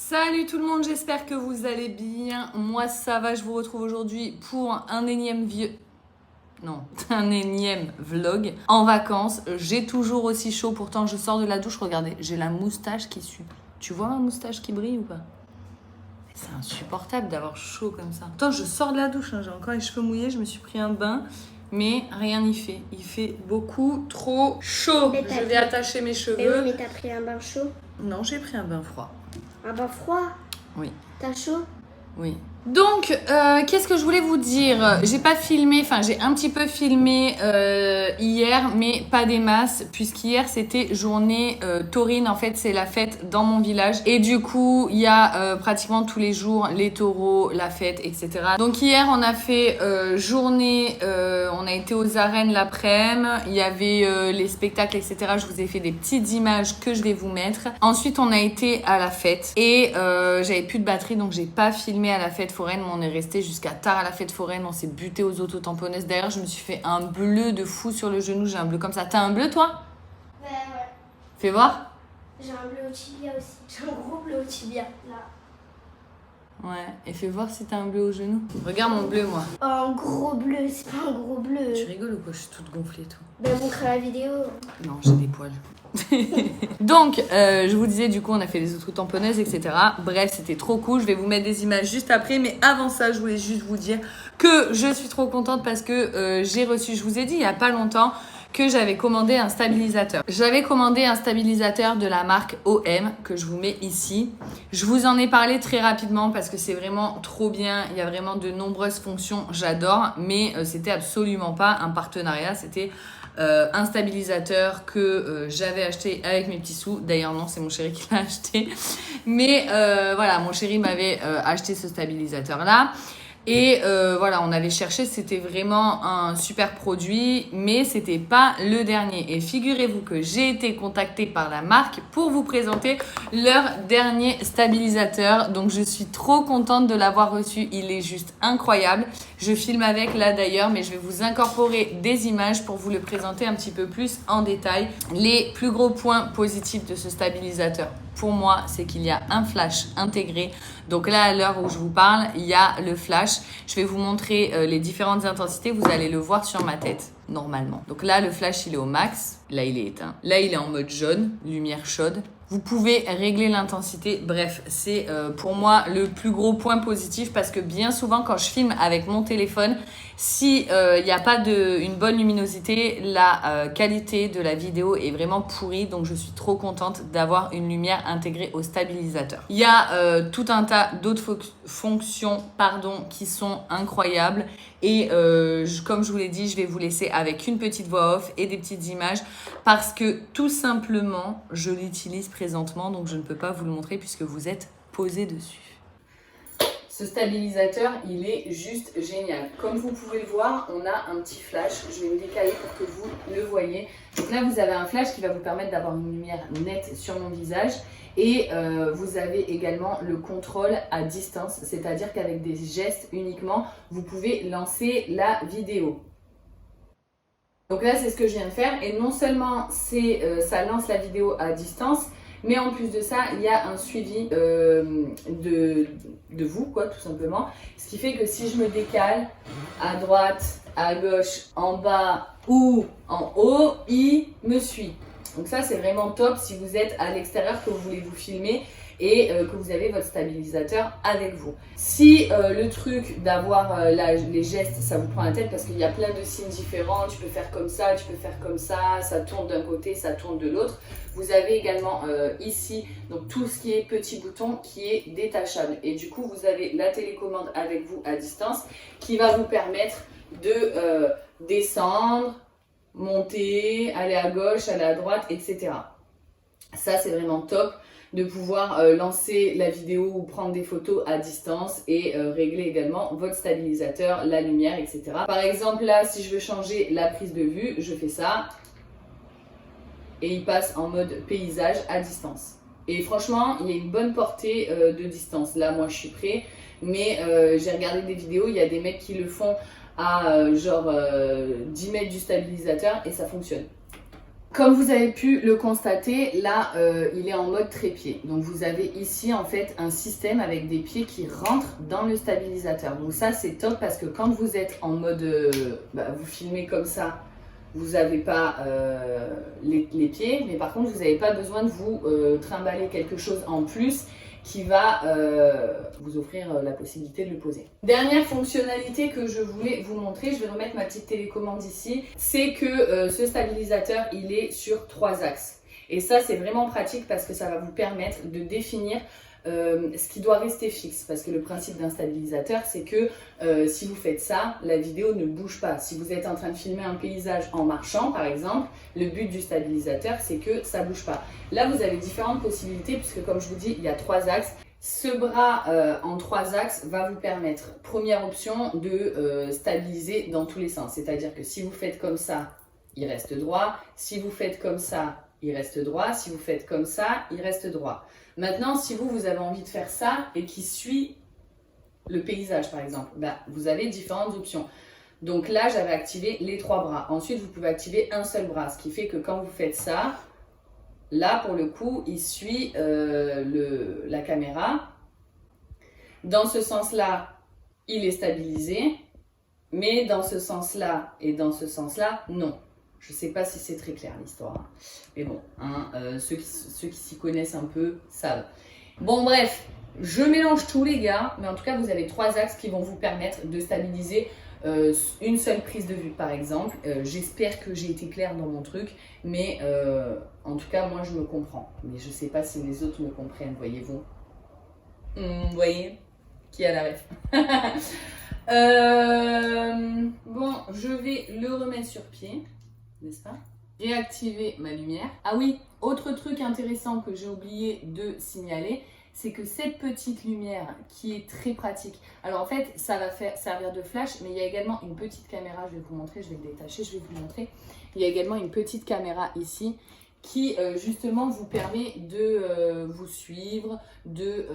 Salut tout le monde, j'espère que vous allez bien. Moi ça va, je vous retrouve aujourd'hui pour un énième un énième vlog en vacances. J'ai toujours aussi chaud, pourtant je sors de la douche, regardez, j'ai la moustache qui sue. Tu vois ma moustache qui brille ou pas? C'est insupportable d'avoir chaud comme ça. Attends, je sors de la douche, hein, j'ai encore les cheveux mouillés, je me suis pris un bain, mais rien n'y fait. Il fait beaucoup trop chaud. Je vais attacher mes cheveux. Mais oui, mais t'as pris un bain chaud? Non, j'ai pris un bain froid. Un bain froid? Oui. T'as chaud? Oui. Donc, qu'est-ce que je voulais vous dire? J'ai pas filmé, enfin j'ai un petit peu filmé hier, mais pas des masses, puisqu'hier c'était journée taurine. En fait, c'est la fête dans mon village. Et du coup, il y a pratiquement tous les jours les taureaux, la fête, etc. Donc hier, on a fait journée, on a été aux arènes l'après-midi. Il y avait les spectacles, etc. Je vous ai fait des petites images que je vais vous mettre. Ensuite, on a été à la fête. Et j'avais plus de batterie, donc j'ai pas filmé à la fête foraine, mais on est resté jusqu'à tard à la fête foraine, on s'est buté aux autotamponneuses. D'ailleurs, je me suis fait un bleu de fou sur le genou, j'ai un bleu comme ça. T'as un bleu toi? Ouais. Fais voir. J'ai un bleu au tibia aussi. J'ai un gros bleu au tibia, là. Ouais, et fais voir si t'as un bleu au genou. Regarde mon bleu, moi. Oh, un gros bleu, c'est pas un gros bleu. Tu rigoles ou quoi? Je suis toute gonflée et tout. Ben, montre la vidéo. Non, j'ai des poils. Donc, je vous disais, du coup, on a fait les autotamponneuses, etc. Bref, c'était trop cool. Je vais vous mettre des images juste après. Mais avant ça, je voulais juste vous dire que je suis trop contente parce que j'ai reçu, je vous ai dit il y a pas longtemps, que j'avais commandé un stabilisateur. J'avais commandé un stabilisateur de la marque OM que je vous mets ici. Je vous en ai parlé très rapidement parce que c'est vraiment trop bien. Il y a vraiment de nombreuses fonctions, j'adore. Mais c'était absolument pas un partenariat, c'était un stabilisateur que j'avais acheté avec mes petits sous. D'ailleurs non, c'est mon chéri qui l'a acheté. Mais voilà, mon chéri m'avait acheté ce stabilisateur là. Et voilà, on avait cherché, c'était vraiment un super produit, mais c'était pas le dernier. Et figurez-vous que j'ai été contactée par la marque pour vous présenter leur dernier stabilisateur. Donc je suis trop contente de l'avoir reçu, il est juste incroyable. Je filme avec là d'ailleurs, mais je vais vous incorporer des images pour vous le présenter un petit peu plus en détail. Les plus gros points positifs de ce stabilisateur, pour moi, c'est qu'il y a un flash intégré. Donc là, à l'heure où je vous parle, il y a le flash. Je vais vous montrer les différentes intensités. Vous allez le voir sur ma tête, normalement. Donc là, le flash, il est au max. Là, il est éteint. Là, il est en mode jaune, lumière chaude. Vous pouvez régler l'intensité. Bref, c'est pour moi le plus gros point positif parce que bien souvent, quand je filme avec mon téléphone, si il n'y a pas une bonne luminosité, la qualité de la vidéo est vraiment pourrie. Donc, je suis trop contente d'avoir une lumière intégrée au stabilisateur. Il y a tout un tas d'autres fonctions qui sont incroyables. Et comme je vous l'ai dit, je vais vous laisser avec une petite voix off et des petites images parce que tout simplement, je l'utilise présentement. Donc, je ne peux pas vous le montrer puisque vous êtes posé dessus. Ce stabilisateur, il est juste génial. Comme vous pouvez le voir, on a un petit flash. Je vais me décaler pour que vous le voyez. Donc là, vous avez un flash qui va vous permettre d'avoir une lumière nette sur mon visage. Et vous avez également le contrôle à distance, c'est-à-dire qu'avec des gestes uniquement, vous pouvez lancer la vidéo. Donc là, c'est ce que je viens de faire. Et non seulement ça lance la vidéo à distance, mais en plus de ça, il y a un suivi de vous, quoi, tout simplement. Ce qui fait que si je me décale à droite, à gauche, en bas ou en haut, il me suit. Donc ça, c'est vraiment top si vous êtes à l'extérieur, que vous voulez vous filmer et que vous avez votre stabilisateur avec vous. Si le truc d'avoir les gestes, ça vous prend la tête parce qu'il y a plein de signes différents, tu peux faire comme ça, tu peux faire comme ça tourne d'un côté, ça tourne de l'autre. Vous avez également ici donc tout ce qui est petit bouton qui est détachable. Et du coup, vous avez la télécommande avec vous à distance qui va vous permettre de descendre, monter, aller à gauche, aller à droite, etc. Ça, c'est vraiment top de pouvoir lancer la vidéo ou prendre des photos à distance et régler également votre stabilisateur, la lumière, etc. Par exemple, là, si je veux changer la prise de vue, je fais ça et il passe en mode paysage à distance. Et franchement, il y a une bonne portée de distance. Là, moi, je suis prêt, mais j'ai regardé des vidéos, il y a des mecs qui le font à genre 10 mètres du stabilisateur et ça fonctionne. Comme vous avez pu le constater, là, il est en mode trépied. Donc, vous avez ici, en fait, un système avec des pieds qui rentrent dans le stabilisateur. Donc, ça, c'est top parce que quand vous êtes en mode, vous filmez comme ça, vous n'avez pas les pieds. Mais par contre, vous n'avez pas besoin de vous trimballer quelque chose en plus qui va vous offrir la possibilité de le poser. Dernière fonctionnalité que je voulais vous montrer, je vais remettre ma petite télécommande ici, c'est que ce stabilisateur, il est sur 3 axes. Et ça, c'est vraiment pratique parce que ça va vous permettre de définir ce qui doit rester fixe. Parce que le principe d'un stabilisateur, c'est que si vous faites ça, la vidéo ne bouge pas. Si vous êtes en train de filmer un paysage en marchant, par exemple, le but du stabilisateur, c'est que ça ne bouge pas. Là, vous avez différentes possibilités puisque, comme je vous dis, il y a 3 axes. Ce bras en 3 axes va vous permettre, première option, de stabiliser dans tous les sens. C'est-à-dire que si vous faites comme ça, il reste droit. Si vous faites comme ça, il reste droit. Si vous faites comme ça, il reste droit. Maintenant, si vous avez envie de faire ça et qui suit le paysage, par exemple, vous avez différentes options. Donc là, j'avais activé les 3 bras. Ensuite, vous pouvez activer un seul bras, ce qui fait que quand vous faites ça, là, pour le coup, il suit la caméra. Dans ce sens-là, il est stabilisé, mais dans ce sens-là et dans ce sens-là, non. Je ne sais pas si c'est très clair l'histoire. Mais bon, ceux qui s'y connaissent un peu savent. Bon, bref, je mélange tout les gars. Mais en tout cas, vous avez 3 axes qui vont vous permettre de stabiliser une seule prise de vue, par exemple. J'espère que j'ai été claire dans mon truc. Mais en tout cas, moi, je me comprends. Mais je ne sais pas si les autres me comprennent, voyez-vous. Vous voyez qui a la ref. Bon, je vais le remettre sur pied. N'est-ce pas? J'ai activé ma lumière. Ah oui, autre truc intéressant que j'ai oublié de signaler, c'est que cette petite lumière qui est très pratique, alors en fait ça va servir de flash, mais il y a également une petite caméra, je vais vous montrer, je vais le détacher, je vais vous montrer. Il y a également une petite caméra ici qui justement vous permet de vous suivre, de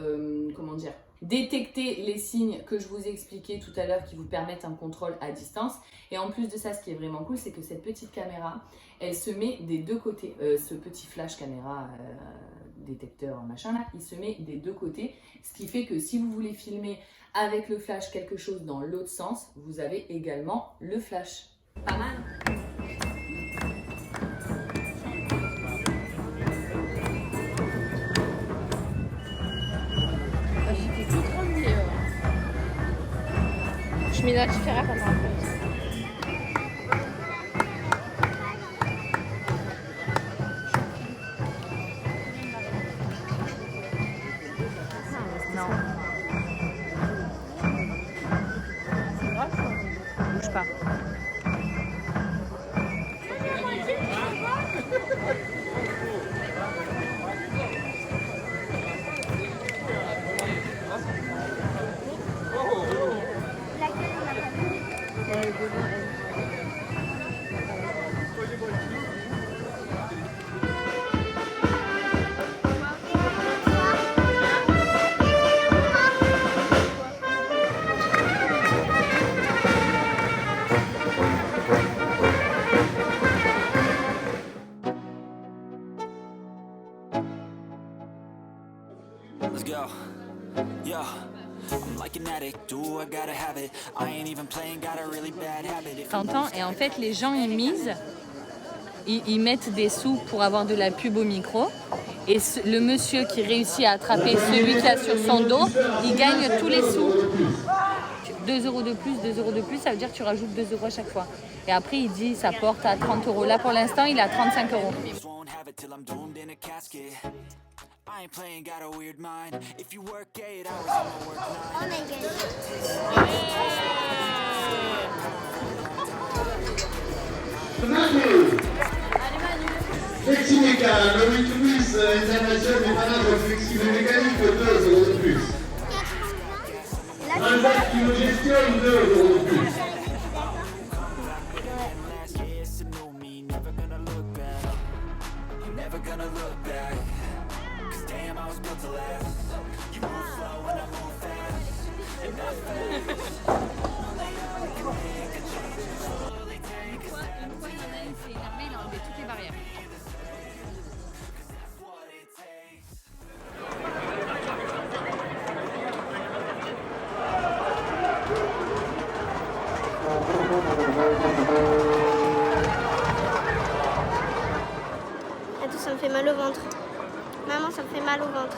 détecter les signes que je vous ai expliqués tout à l'heure qui vous permettent un contrôle à distance. Et en plus de ça, ce qui est vraiment cool, c'est que cette petite caméra, elle se met des 2 côtés. Ce petit flash caméra détecteur machin là, il se met des 2 côtés. Ce qui fait que si vous voulez filmer avec le flash quelque chose dans l'autre sens, vous avez également le flash. Pas mal. Je mets la différence pendant la pause. Non. C'est grave, bouge pas. Let's go. Yo, I'm like an addict, do I gotta have it. I ain't even playing, got a really bad habit. T'entends? Et en fait, les gens, ils misent, ils mettent des sous pour avoir de la pub au micro. Et le monsieur qui réussit à attraper celui qui a sur son dos, il gagne tous les sous. 2 € de plus, 2 € de plus, ça veut dire que tu rajoutes 2 € à chaque fois. Et après, il dit, ça porte à 30 €. Là, pour l'instant, il est à 35 €. I ain't playing, got a weird mind. If you work 8 hours, I'ma work 9. Oh my god. Fleximéca, le Wikibus International des managers flexibles mécaniques, 2 € de plus. Transat qui nous gestionne, 2 € de plus. Never gonna look back. Cause damn, I was built to last. You move slow and I move fast. And I fast. Only I can make a change. Slowly take a step. Une fois, il en a une, c'est énervé, il a enlevé toutes les barrières. mal au ventre. Maman, ça me fait mal au ventre.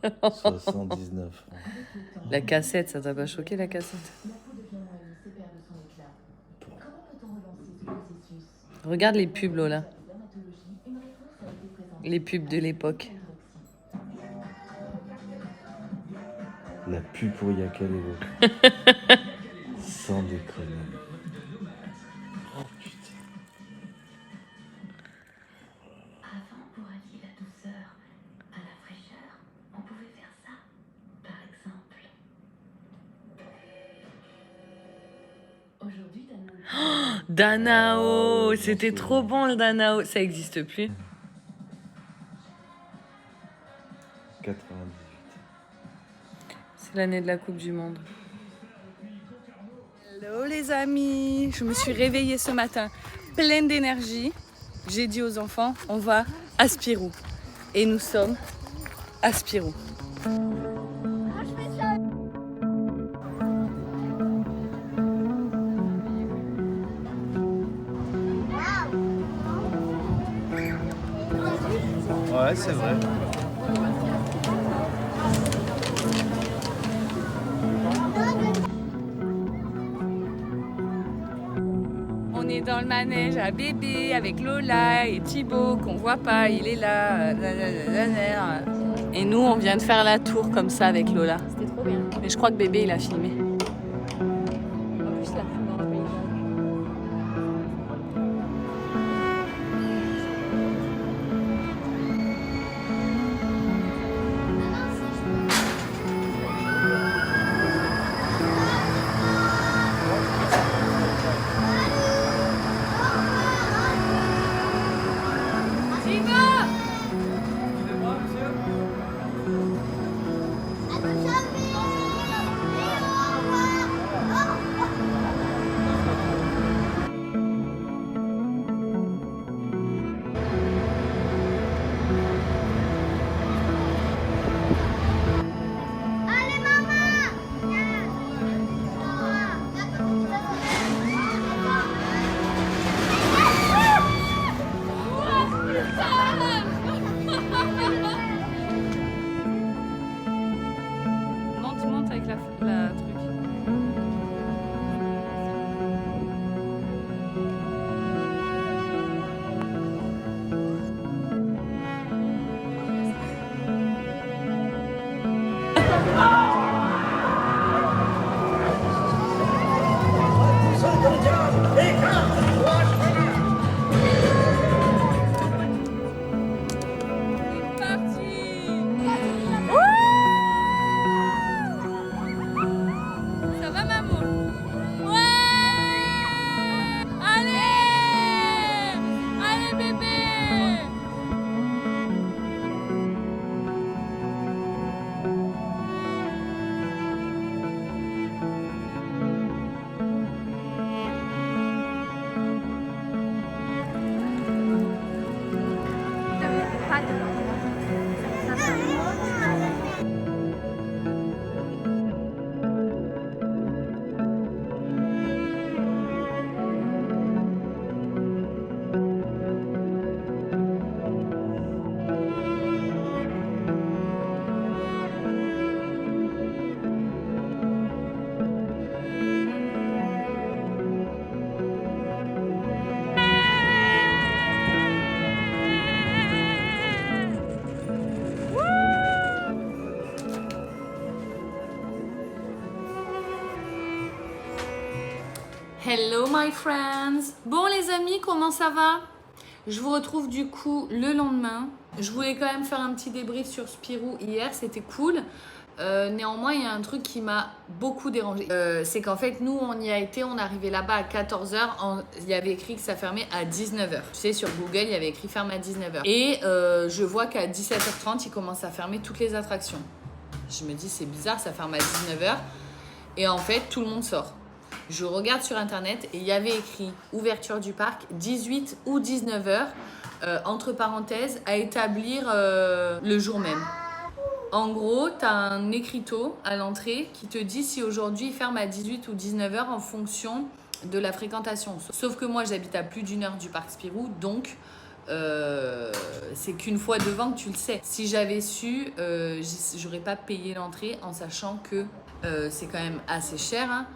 « 79 francs. La cassette, ça t'a pas choqué la cassette? Regarde les pubs, Lola. Les pubs de l'époque. La pub pour Yakal et l'autre. Sans déconner. Oh putain. Avant, pour allier la douceur à la fraîcheur, on pouvait faire ça, par exemple. Aujourd'hui, Danao, c'était trop bon le Danao. Ça existe plus. 98. C'est l'année de la Coupe du Monde. Hello les amis, je me suis réveillée ce matin pleine d'énergie. J'ai dit aux enfants, on va à Spirou. Et nous sommes à Spirou. Ouais, c'est vrai. On est dans le manège à bébé avec Lola et Thibaut qu'on voit pas, il est là. Et nous on vient de faire la tour comme ça avec Lola. C'était trop bien. Mais je crois que bébé il a filmé. En plus la filmé en paysage. Monte avec la truc. Ça va maman? Ouais! Allez! Allez bébé! Hello my friends. Bon les amis, comment ça va? Je vous retrouve du coup le lendemain. Je voulais quand même faire un petit débrief sur Spirou hier, c'était cool. Néanmoins, il y a un truc qui m'a beaucoup dérangé. C'est qu'en fait, nous, on y a été, on est arrivé là-bas à 14h. Il y avait écrit que ça fermait à 19h. Tu sais, sur Google, il y avait écrit ferme à 19h. Et je vois qu'à 17h30, ils commencent à fermer toutes les attractions. Je me dis, c'est bizarre, ça ferme à 19h. Et en fait, tout le monde sort. Je regarde sur internet et il y avait écrit ouverture du parc 18 ou 19h, entre parenthèses, à établir le jour même. En gros, tu as un écriteau à l'entrée qui te dit si aujourd'hui il ferme à 18 ou 19h en fonction de la fréquentation. Sauf que moi, j'habite à plus d'1 heure du parc Spirou, donc c'est qu'une fois devant que tu le sais. Si j'avais su, j'aurais pas payé l'entrée en sachant que c'est quand même assez cher, hein,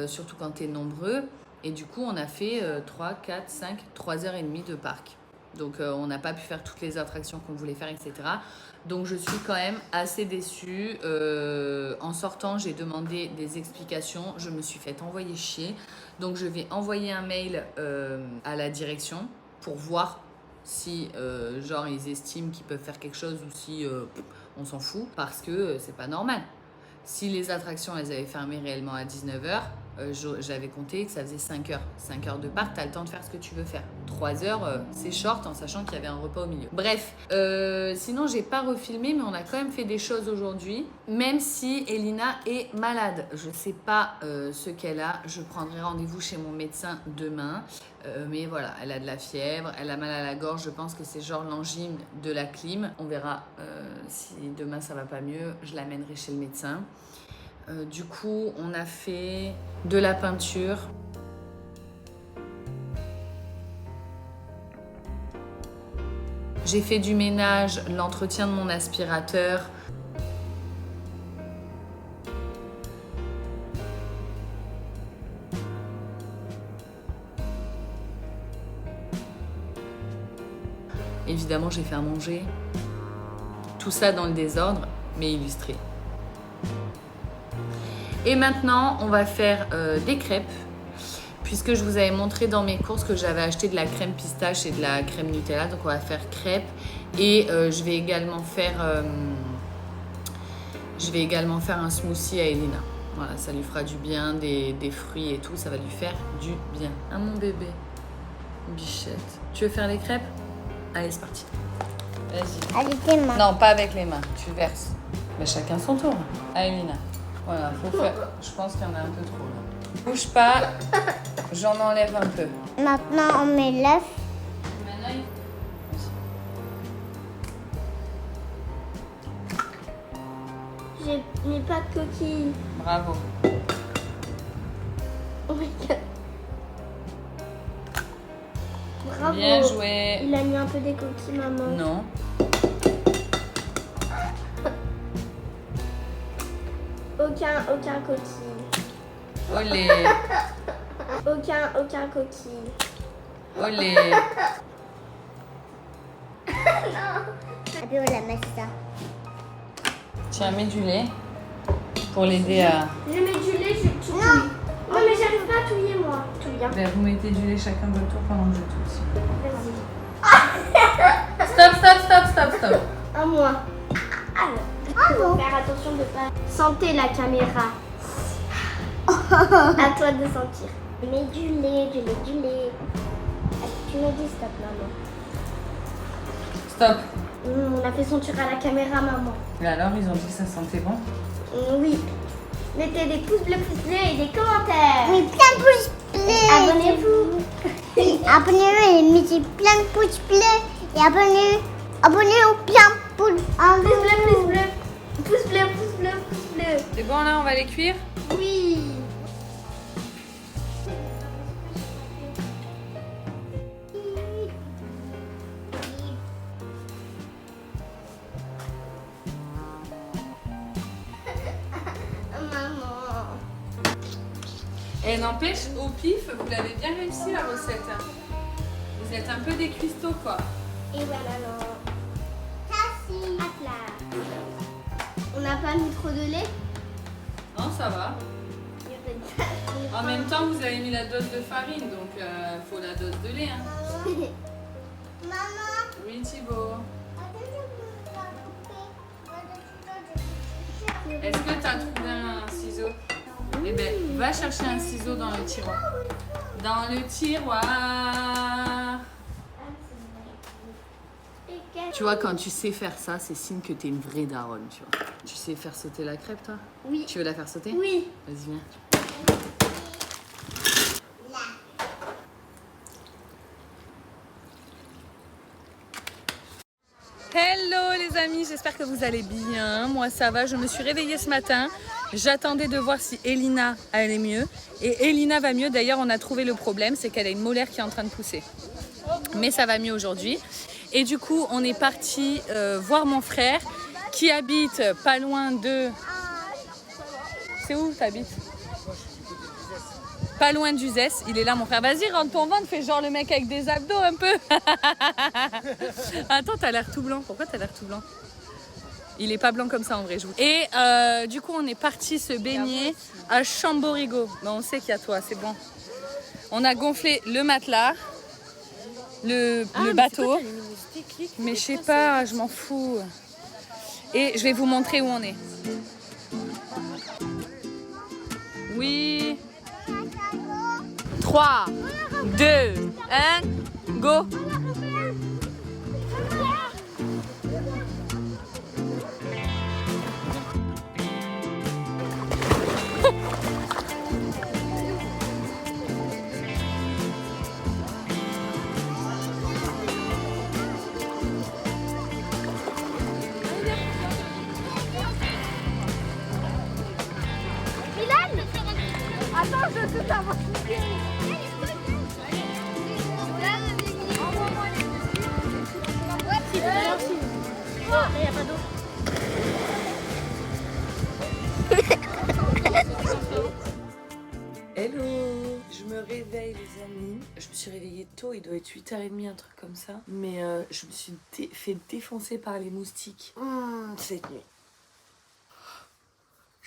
surtout quand tu es nombreux. Et du coup, on a fait 3, 4, 5, 3h30 de parc. Donc, on n'a pas pu faire toutes les attractions qu'on voulait faire, etc. Donc, je suis quand même assez déçue. En sortant, j'ai demandé des explications. Je me suis fait envoyer chier. Donc, je vais envoyer un mail à la direction pour voir si, genre, ils estiment qu'ils peuvent faire quelque chose ou si on s'en fout. Parce que c'est pas normal. Si les attractions, elles avaient fermé réellement à 19h, j'avais compté que ça faisait 5 heures. 5 heures de parc, t'as le temps de faire ce que tu veux faire. 3 heures, c'est short en sachant qu'il y avait un repas au milieu. Bref, sinon j'ai pas refilmé, mais on a quand même fait des choses aujourd'hui. Même si Elina est malade. Je sais pas ce qu'elle a. Je prendrai rendez-vous chez mon médecin demain. Mais voilà, elle a de la fièvre, elle a mal à la gorge. Je pense que c'est genre l'angine de la clim. On verra si demain ça va pas mieux. Je l'amènerai chez le médecin. Du coup, on a fait de la peinture. J'ai fait du ménage, l'entretien de mon aspirateur. Évidemment, j'ai fait à manger. Tout ça dans le désordre, mais illustré. Et maintenant, on va faire des crêpes, puisque je vous avais montré dans mes courses que j'avais acheté de la crème pistache et de la crème Nutella. Donc, on va faire crêpes. Et je vais également faire un smoothie à Elina. Voilà, ça lui fera du bien, des fruits et tout. Ça va lui faire du bien. Ah, mon bébé. Bichette. Tu veux faire les crêpes? Allez, c'est parti. Vas-y. Avec tes mains. Non, pas avec les mains. Tu verses. Mais chacun son tour. Ah, Elina. Voilà, faut faire. Je pense qu'il y en a un peu trop là. Bouge pas. J'en enlève un peu. Maintenant, on met l'œuf. Maintenant, J'ai mis pas de coquille. bravo. Oh my god. Bravo. Bien joué. Il a mis un peu des coquilles, maman. Non. Aucun coquille. Olé. Aucun coquille. Olé. Après, on la met ça. Tiens, mets du lait pour l'aider à. Je mets du lait, tu touilles. Non, mais j'arrive pas à touiller, moi. Touille bien. Ben, vous mettez du lait chacun de votre tour pendant que je tousse. Vas-y. Stop. À moi. Alors, faire attention de pas sentir la caméra. À toi de sentir. Mets du lait. Tu me dis stop, maman. Stop. On a fait sentir à la caméra, maman. Et alors, ils ont dit que ça sentait bon? Oui. Mettez des pouces bleus et des commentaires. Oui, plein de pouces bleus. Abonnez-vous. Abonnez-vous et mettez plein de pouces bleus. Et abonnez-vous plein de pouces Pouce bleu. Pouce bleu. C'est bon là, on va les cuire? Oui. Maman. Et n'empêche, au pif, vous l'avez bien réussi la recette. Hein. Vous êtes un peu des cuistots quoi. Et voilà, non. Hop là. On n'a pas mis trop de lait. Non, ça va. En même temps, vous avez mis la dose de farine, donc faut la dose de lait. Hein. Maman. Oui, Thibaut. Est-ce que tu as trouvé un ciseau? Eh ben, va chercher un ciseau dans le tiroir. Dans le tiroir. Et Tu vois, quand tu sais faire ça, c'est signe que t'es une vraie daronne, tu vois. Tu sais faire sauter la crêpe, toi? Oui. Tu veux la faire sauter? Oui. Vas-y, viens. Hello les amis, j'espère que vous allez bien. Moi ça va, je me suis réveillée ce matin. J'attendais de voir si Elina allait mieux. Et Elina va mieux, d'ailleurs on a trouvé le problème, c'est qu'elle a une molaire qui est en train de pousser. Mais ça va mieux aujourd'hui. Et du coup on est parti voir mon frère qui habite pas loin de... C'est où t'habites? Pas loin d'Uzès, il est là mon frère. Vas-y, rentre ton ventre, fais genre le mec avec des abdos un peu. Attends, t'as l'air tout blanc. Pourquoi t'as l'air tout blanc? Il est pas blanc comme ça en vrai, je vous. Et du coup, on est parti se baigner à Chamborigo. Ben, on sait qu'il y a toi, c'est bon. On a gonflé le matelas, le bateau. Mais je sais pas, je m'en fous. Et je vais vous montrer où on est. Oui. 3, 2, 1, go! Attends, je veux tout savoir. Hello! Je me réveille les amis. Je me suis réveillée tôt, il doit être 8h30, un truc comme ça. Mais je me suis fait défoncer par les moustiques cette nuit.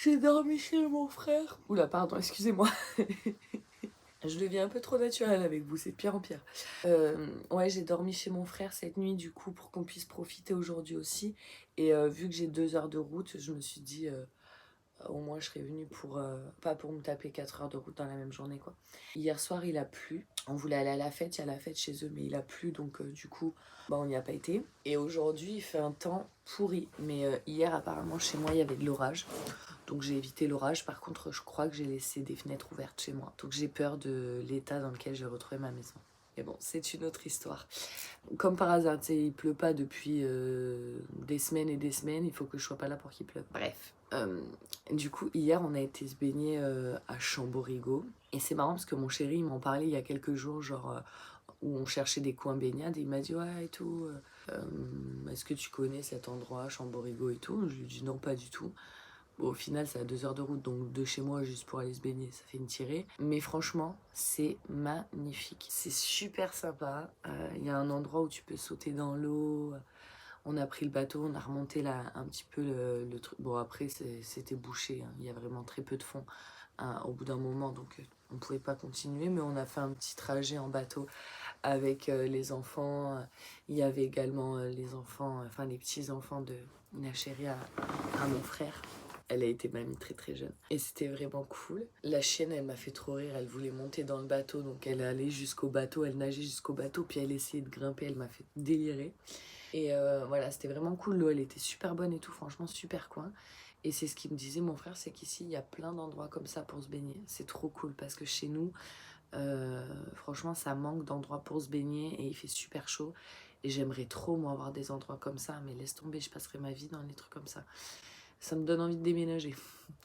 J'ai dormi chez mon frère. Oula, pardon, excusez-moi. Je deviens un peu trop naturelle avec vous, c'est de pire en pire. Ouais, j'ai dormi chez mon frère cette nuit, du coup, pour qu'on puisse profiter aujourd'hui aussi. Et vu que j'ai 2 heures de route, je me suis dit, au moins je serais venue pour, pas pour me taper 4 heures de route dans la même journée, quoi. Hier soir, il a plu. On voulait aller à la fête, il y a la fête chez eux, mais il a plu, donc du coup, bah, on n'y a pas été. Et aujourd'hui, il fait un temps pourri. Mais hier, apparemment, chez moi, il y avait de l'orage. Donc j'ai évité l'orage. Par contre, je crois que j'ai laissé des fenêtres ouvertes chez moi. Donc j'ai peur de l'état dans lequel j'ai retrouvé ma maison. Mais bon, c'est une autre histoire. Comme par hasard, tu sais, il pleut pas depuis des semaines et des semaines. Il faut que je sois pas là pour qu'il pleuve. Bref. Du coup, hier, on a été se baigner à Chamborigo. Et c'est marrant parce que mon chéri, il m'en parlait il y a quelques jours, genre... où on cherchait des coins baignades et il m'a dit ouais et tout, est-ce que tu connais cet endroit, Chamborigo et tout? Je lui ai dit non, pas du tout. Bon, au final c'est à 2 heures de route, donc de chez moi juste pour aller se baigner ça fait une tirée, mais franchement c'est magnifique, c'est super sympa. Y a un endroit où tu peux sauter dans l'eau. On a pris le bateau, on a remonté là un petit peu le truc. Bon après c'était bouché, hein. Il y a vraiment très peu de fond au bout d'un moment, donc on pouvait pas continuer, mais on a fait un petit trajet en bateau avec les enfants. Il y avait également les enfants, enfin les petits-enfants de la chérie à mon frère. Elle a été mamie très très jeune. Et c'était vraiment cool. La chienne, elle m'a fait trop rire. Elle voulait monter dans le bateau, donc elle allait jusqu'au bateau, elle nageait jusqu'au bateau, puis elle essayait de grimper, elle m'a fait délirer. Et voilà, c'était vraiment cool. L'eau, elle était super bonne et tout, franchement, super coin. Et c'est ce qu'il me disait mon frère, c'est qu'ici, il y a plein d'endroits comme ça pour se baigner. C'est trop cool, parce que chez nous, franchement, ça manque d'endroits pour se baigner et il fait super chaud. Et j'aimerais trop, moi, avoir des endroits comme ça, mais laisse tomber, je passerai ma vie dans les trucs comme ça. Ça me donne envie de déménager.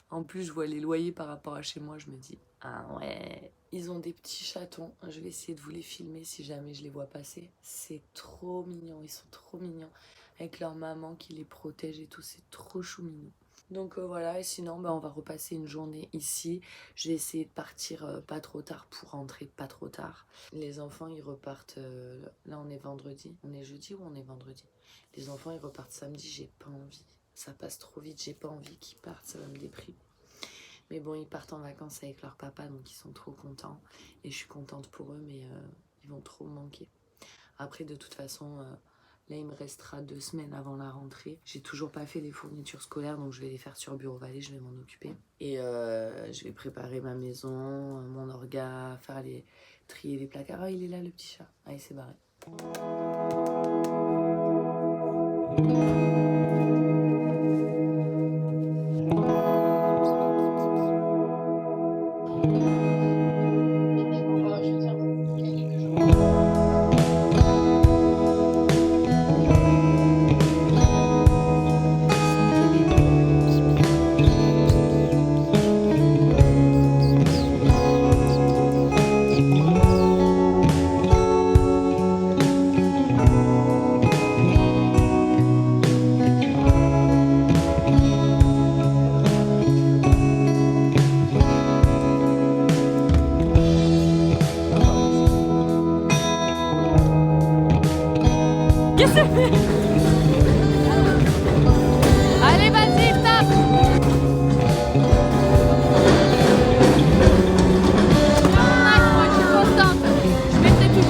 En plus, je vois les loyers par rapport à chez moi, je me dis, ah ouais. Ils ont des petits chatons, je vais essayer de vous les filmer si jamais je les vois passer. C'est trop mignon, ils sont trop mignons. Avec leur maman qui les protège et tout, c'est trop chou mignon. Donc voilà, et sinon bah, on va repasser une journée ici. Je vais essayer de partir pas trop tard pour rentrer pas trop tard. Les enfants ils repartent, là on est vendredi. On est jeudi ou on est vendredi? Les enfants ils repartent samedi, j'ai pas envie. Ça passe trop vite, j'ai pas envie qu'ils partent, ça va me déprimer. Mais bon, ils partent en vacances avec leur papa, donc ils sont trop contents. Et je suis contente pour eux, mais ils vont trop me manquer. Après, de toute façon, là, il me restera 2 semaines avant la rentrée. J'ai toujours pas fait les fournitures scolaires, donc je vais les faire sur Bureau Vallée, je vais m'en occuper. Et je vais préparer ma maison, mon orga, trier les placards. Ah, il est là, le petit chat. Ah, il s'est barré. Allez, vas-y, tape. Moi, je suis contente. Je vais te tout.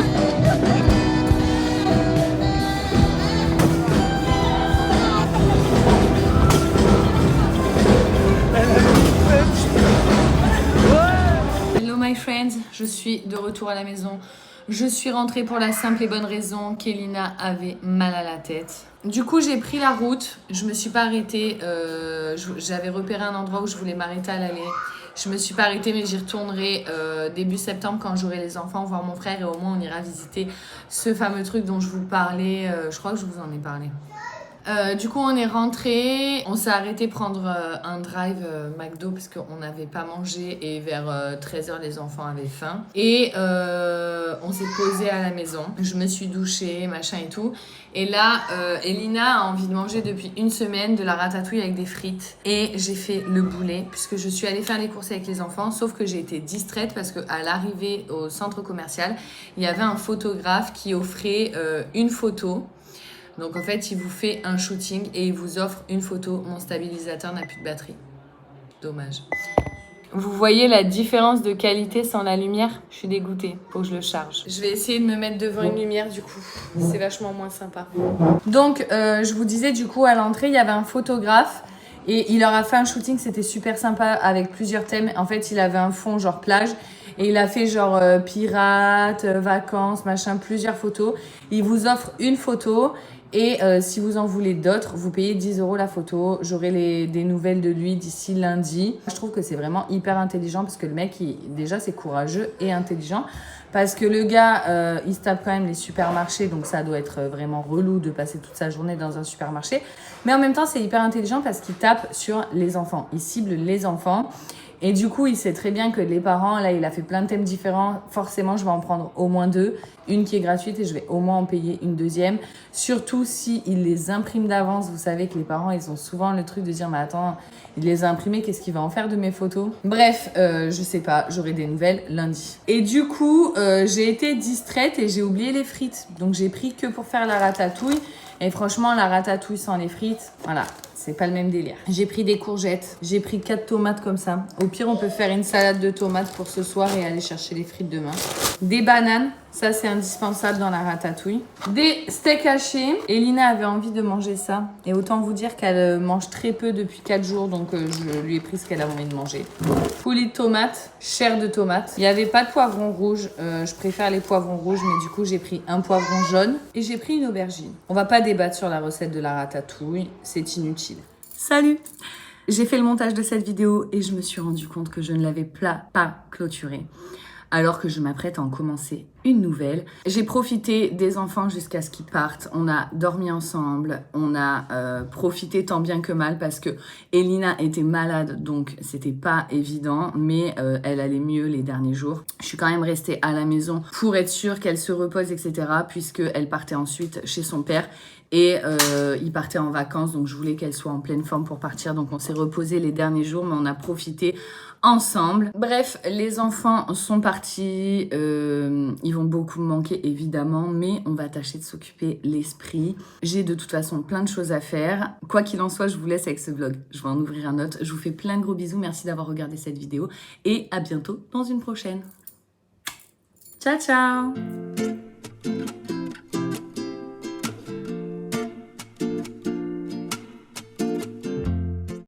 Hello my friends, je suis de retour à la maison. Je suis rentrée pour la simple et bonne raison qu'Elina avait mal à la tête. Du coup, j'ai pris la route. Je me suis pas arrêtée. J'avais repéré un endroit où je voulais m'arrêter à l'aller. Je me suis pas arrêtée, mais j'y retournerai début septembre quand j'aurai les enfants, voir mon frère et au moins on ira visiter ce fameux truc dont je vous parlais. Je crois que je vous en ai parlé. Du coup, on est rentré, on s'est arrêté prendre un drive McDo parce qu'on n'avait pas mangé et vers 13h, les enfants avaient faim. Et on s'est posé à la maison. Je me suis douchée, machin et tout. Et là, Elina a envie de manger depuis une semaine de la ratatouille avec des frites. Et j'ai fait le boulet puisque je suis allée faire les courses avec les enfants. Sauf que j'ai été distraite parce qu'à l'arrivée au centre commercial, il y avait un photographe qui offrait une photo. Donc en fait, il vous fait un shooting et il vous offre une photo. Mon stabilisateur n'a plus de batterie. Dommage. Vous voyez la différence de qualité sans la lumière? Je suis dégoûtée. Faut que je le charge. Je vais essayer de me mettre devant une lumière du coup. C'est vachement moins sympa. Donc, je vous disais du coup, à l'entrée, il y avait un photographe. Et il leur a fait un shooting, c'était super sympa avec plusieurs thèmes. En fait, il avait un fond genre plage. Et il a fait genre pirates, vacances, machin, plusieurs photos. Il vous offre une photo. Et si vous en voulez d'autres, vous payez 10 € la photo. J'aurai des nouvelles de lui d'ici lundi. Je trouve que c'est vraiment hyper intelligent parce que le mec, déjà, c'est courageux et intelligent. Parce que le gars, il se tape quand même les supermarchés. Donc ça doit être vraiment relou de passer toute sa journée dans un supermarché. Mais en même temps, c'est hyper intelligent parce qu'il tape sur les enfants. Il cible les enfants. Et du coup, il sait très bien que les parents, là, il a fait plein de thèmes différents. Forcément, je vais en prendre au moins 2. Une qui est gratuite et je vais au moins en payer une deuxième. Surtout s'il les imprime d'avance. Vous savez que les parents, ils ont souvent le truc de dire « Mais attends, il les a imprimés, qu'est-ce qu'il va en faire de mes photos ?» Bref, je sais pas, j'aurai des nouvelles lundi. Et du coup, j'ai été distraite et j'ai oublié les frites. Donc, j'ai pris que pour faire la ratatouille. Et franchement, la ratatouille sans les frites, voilà, c'est pas le même délire. J'ai pris des courgettes, j'ai pris 4 tomates comme ça. Au pire, on peut faire une salade de tomates pour ce soir et aller chercher les frites demain. Des bananes, ça c'est indispensable dans la ratatouille. Des steaks hachés. Elina avait envie de manger ça. Et autant vous dire qu'elle mange très peu depuis 4 jours, donc je lui ai pris ce qu'elle avait envie de manger. Poulet de tomates, chair de tomate. Il n'y avait pas de poivron rouge, je préfère les poivrons rouges, mais du coup j'ai pris un poivron jaune et j'ai pris une aubergine. On va pas débattre sur la recette de la ratatouille, c'est inutile. Salut! J'ai fait le montage de cette vidéo et je me suis rendu compte que je ne l'avais pas clôturée. Alors que je m'apprête à en commencer une nouvelle. J'ai profité des enfants jusqu'à ce qu'ils partent. On a dormi ensemble, on a profité tant bien que mal parce que Elina était malade, donc c'était pas évident, mais elle allait mieux les derniers jours. Je suis quand même restée à la maison pour être sûre qu'elle se repose, etc. puisqu'elle partait ensuite chez son père. Et il partait en vacances, donc je voulais qu'elle soit en pleine forme pour partir. Donc on s'est reposé les derniers jours, mais on a profité ensemble. Bref, les enfants sont partis. Ils vont beaucoup me manquer, évidemment, mais on va tâcher de s'occuper l'esprit. J'ai de toute façon plein de choses à faire. Quoi qu'il en soit, je vous laisse avec ce vlog. Je vais en ouvrir un autre. Je vous fais plein de gros bisous. Merci d'avoir regardé cette vidéo. Et à bientôt dans une prochaine. Ciao, ciao!